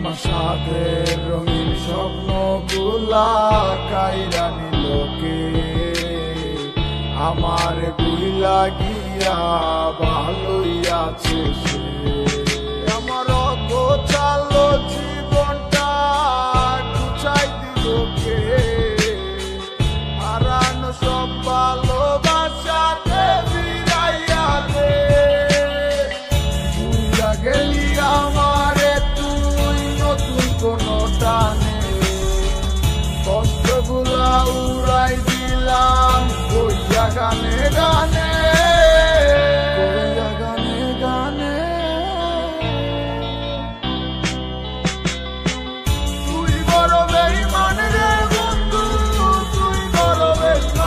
সাদের রঙিন স্বপ্নগুলা কাইরা নিলোকে আমার গুইলা গিয়া ভালোই আছে সে। আমার অত চালো জীবনটা গুছাই দিলোকে হারানো সব ভালোবাসাতে ফিরাইয়া দে। ভুইলা গেলি আমারে তুই নতুন কোনো টানে কষ্টগুলা উড়াই দিলাম কইয়া গানে গানে কইয়া গানে গানে। তুই বড় বেঈমান রে বন্ধু, তুই বড় বেঈমান,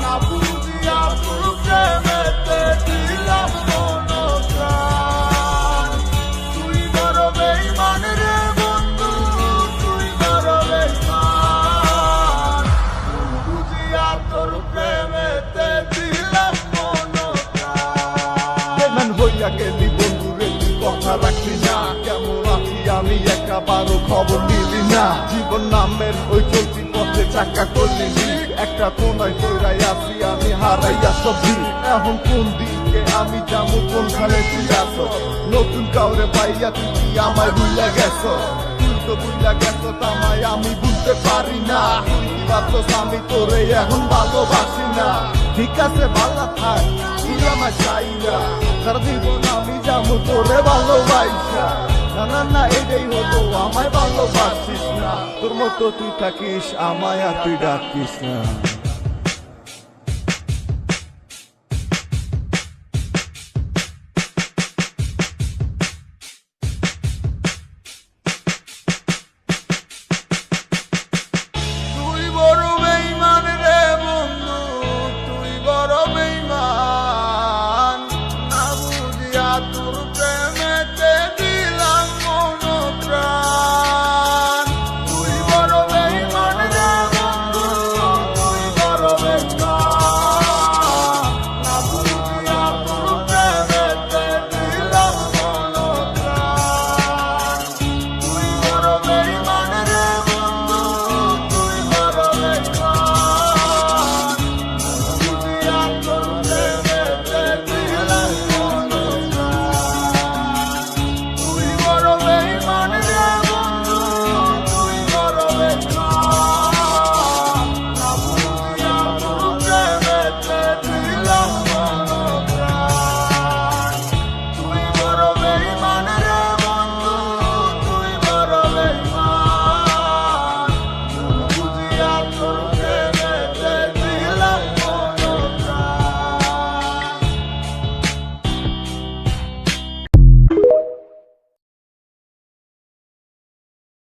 না বুঝিয়া তোর প্রেমেতে দিলাম মন প্রাণ। তুই বড় বেঈমান রে বন্ধু, তুই বড় বেঈমান, বুঝিয়া তোর প্রেমেতে দিলাম মন প্রাণ। বেঈমান হইয়া গেলি বন্ধু রে, তুই কথা রাখলি না। কেমন আছি আমি একাবারও খবর নিলি না। জীবন নামের ওই চলতি পথে চাকা করলি একটা কোনায় তৈরাই আছি আমি হারাইয়া সবজি। এখন কোন দিকে আমি যাবো, কোনখানে তুই আস? নতুন কাউরে পাইয়া তুই কি আমায় ভুইলা গেছ? তুই তো ভুইলা গেছ আমায় আমি বুঝতে পারি না। তুই কি ভাবছস আমি তোরে এখন ভালোবাসি না? ঠিক আছে ভালো থাক, তুই আমার চাইরা সারা জীবন আমি যাবো তোরে ভালোবাসা। না না না এটাই হতো আমায় ভালোবাসিস না। তোর মতো তুই থাকিস আমায় আর তুই ডাকিস না।